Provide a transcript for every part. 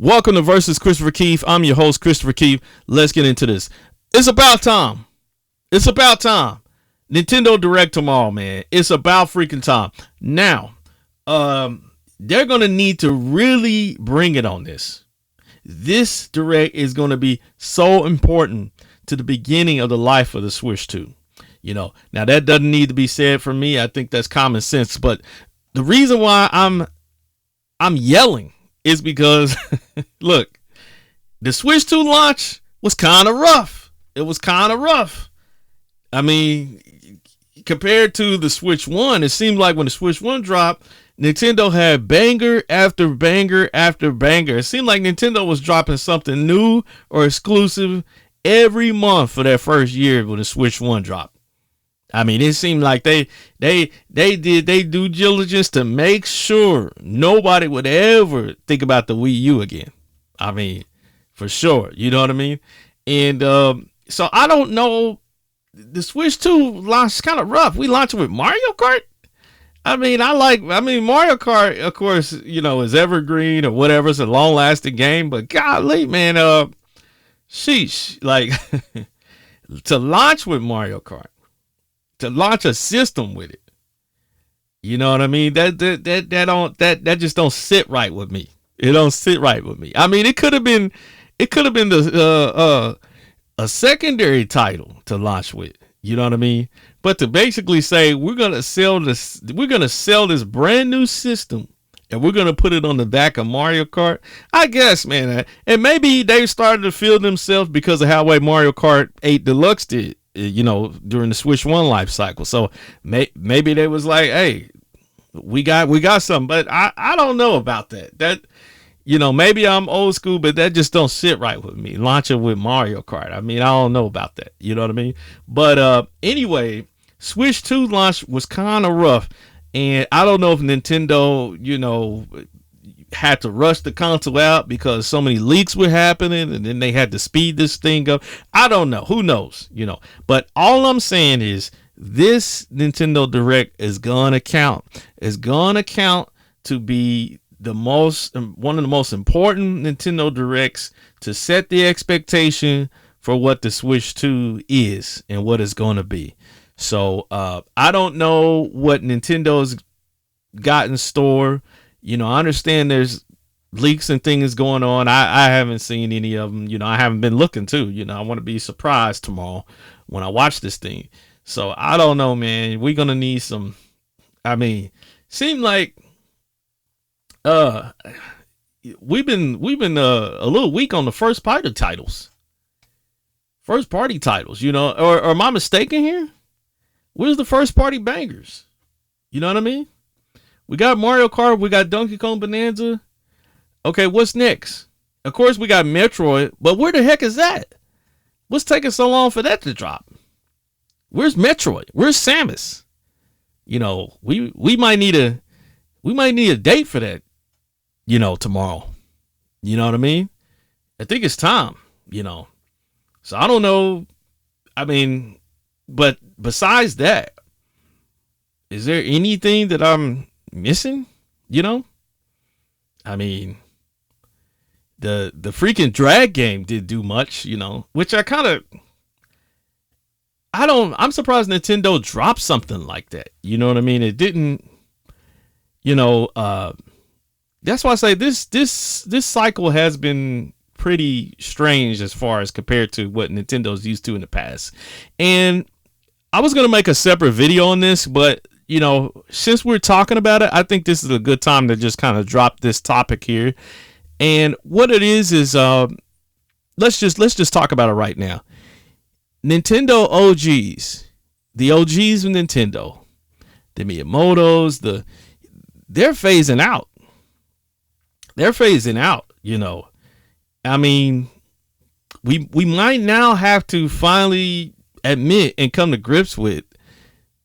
Welcome to Versus Christopher Keefe. I'm your host, Christopher Keefe. Let's get into this. It's about time. It's about time. Nintendo Direct tomorrow, man. It's about freaking time. Now, they're going to need to really bring it on this. This Direct is going to be so important to the beginning of the life of the Switch 2. You know, now that doesn't need to be said for me. I think that's common sense. But the reason why I'm yelling is because, look, the Switch 2 launch was kind of rough. It was kind of rough. I mean, compared to the Switch 1, it seemed like when the Switch 1 dropped, Nintendo had banger after banger after banger. It seemed like Nintendo was dropping something new or exclusive every month for that first year when the Switch 1 dropped. I mean, it seemed like they did their due diligence to make sure nobody would ever think about the Wii U again. I mean, for sure. You know what I mean? And so I don't know. The Switch 2 launched kind of rough. We launched with Mario Kart. I mean, Mario Kart, of course, you know, is evergreen or whatever. It's a long lasting game, but golly, man, sheesh, like to launch with Mario Kart, to launch a system with it. You know what I mean? That just don't sit right with me. It don't sit right with me. I mean, it could have been a secondary title to launch with. You know what I mean? But to basically say we're gonna sell this brand new system and we're gonna put it on the back of Mario Kart, I guess, man. And maybe they started to feel themselves because of how way Mario Kart 8 Deluxe did, you know, during the Switch 1 life cycle. So maybe they was like, hey, we got something. But I don't know about that. That, you know, maybe I'm old school, but that just don't sit right with me. Launching with Mario Kart. I mean, I don't know about that. You know what I mean? But anyway, Switch 2 launch was kind of rough. And I don't know if Nintendo, you know, had to rush the console out because so many leaks were happening and then they had to speed this thing up. I don't know. Who knows? You know, but all I'm saying is this Nintendo Direct is going to count. It's going to count to be one of the most important Nintendo Directs to set the expectation for what the Switch 2 is and what it's going to be. So I don't know what Nintendo's got in store. You know, I understand there's leaks and things going on. I haven't seen any of them. You know, I haven't been looking too. You know, I want to be surprised tomorrow when I watch this thing. So I don't know, man. We're gonna need some. I mean, seem like we've been a little weak on the first party titles. You know, or am I mistaken here? Where's the first party bangers? You know what I mean? We got Mario Kart, we got Donkey Kong Bonanza. Okay, what's next? Of course, we got Metroid, but where the heck is that? What's taking so long for that to drop? Where's Metroid? Where's Samus? You know, we might need a date for that, you know, tomorrow. You know what I mean? I think it's time, you know. So I don't know. I mean, but besides that, is there anything that I'm missing? You know, I mean, the freaking drag game didn't do much, you know, which I'm surprised Nintendo dropped something like that. You know what I mean? It didn't, you know, that's why I say this cycle has been pretty strange as far as compared to what Nintendo's used to in the past. And I was going to make a separate video on this, but you know, since we're talking about it, I think this is a good time to just kind of drop this topic here. And what it is let's just talk about it right now. Nintendo OGs, the OGs of Nintendo, the Miyamotos, they're phasing out. They're phasing out, you know. I mean, we might now have to finally admit and come to grips with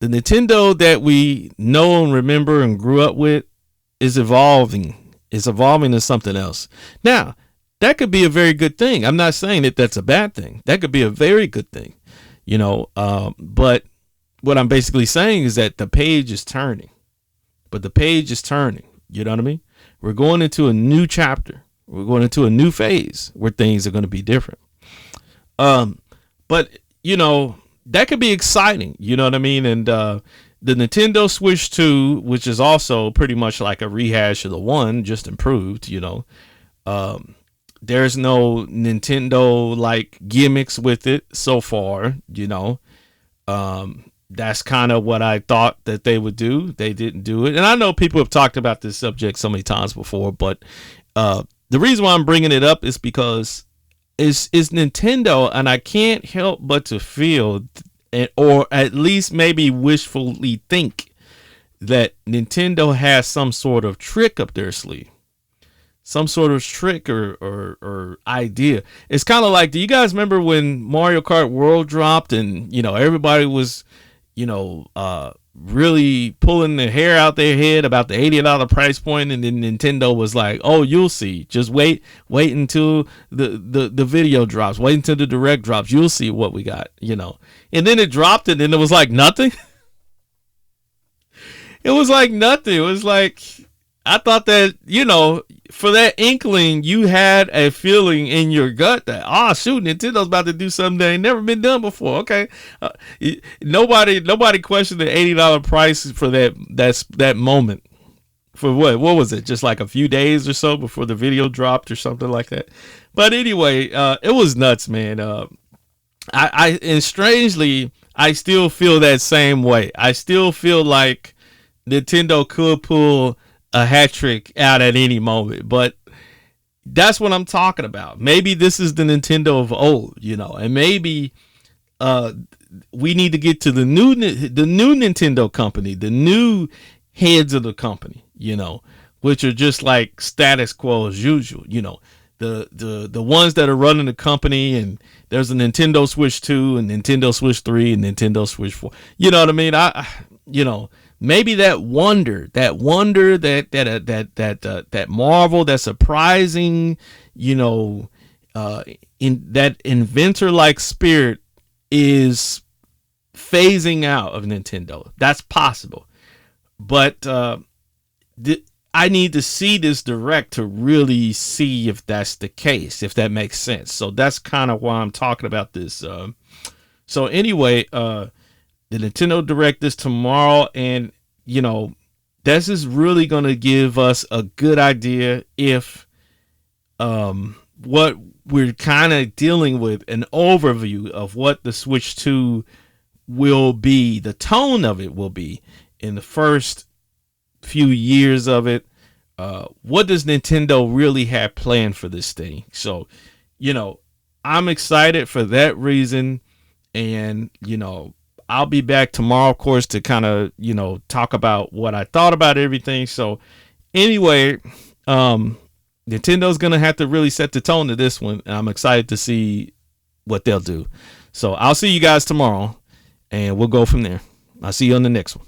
the Nintendo that we know and remember and grew up with is evolving. It's evolving to something else. Now, that could be a very good thing. I'm not saying that that's a bad thing. That could be a very good thing, you know. But what I'm basically saying is that the page is turning. But the page is turning. You know what I mean? We're going into a new chapter. We're going into a new phase where things are going to be different. But you know, that could be exciting. You know what I mean? And the Nintendo Switch 2, which is also pretty much like a rehash of the one, just improved. You know, there's no Nintendo like gimmicks with it so far. You know, that's kind of what I thought that they would do. They didn't do it, and I know people have talked about this subject so many times before, but the reason why I'm bringing it up is because it's Nintendo, and I can't help but to feel, or at least maybe wishfully think, that Nintendo has some sort of trick up their sleeve, some sort of trick or idea. It's kind of like, do you guys remember when Mario Kart World dropped, and you know everybody was, you know, really pulling their hair out their head about the $80 price point, and then Nintendo was like, oh, you'll see, just wait until the video drops, wait until the direct drops, you'll see what we got, you know. And then it dropped, and then it was like nothing. It was like nothing. It was like, I thought that, you know, for that inkling, you had a feeling in your gut that, oh shoot, Nintendo's about to do something that ain't never been done before. Okay, nobody questioned the $80 price for that moment. For what was it? Just like a few days or so before the video dropped or something like that. But anyway, it was nuts, man. And strangely, I still feel that same way. I still feel like Nintendo could pull a hat trick out at any moment, but that's what I'm talking about. Maybe this is the Nintendo of old, you know, and maybe we need to get to the new Nintendo company, the new heads of the company, you know, which are just like status quo as usual, you know, the ones that are running the company. And there's a Nintendo Switch 2 and Nintendo Switch 3 and Nintendo Switch 4. You know what I mean? You know, maybe that wonder, that marvel, that surprising, you know, in that inventor-like spirit is phasing out of Nintendo. That's possible, but I need to see this direct to really see if that's the case, if that makes sense. So that's kind of why I'm talking about this. So anyway, the Nintendo Direct is tomorrow, and you know, this is really going to give us a good idea if what we're kind of dealing with, an overview of what the Switch 2 will be, the tone of it will be in the first few years of it. What does Nintendo really have planned for this thing? So, you know, I'm excited for that reason, and you know, I'll be back tomorrow, of course, to kind of, you know, talk about what I thought about everything. So anyway, Nintendo's going to have to really set the tone to this one. And I'm excited to see what they'll do. So I'll see you guys tomorrow, and we'll go from there. I'll see you on the next one.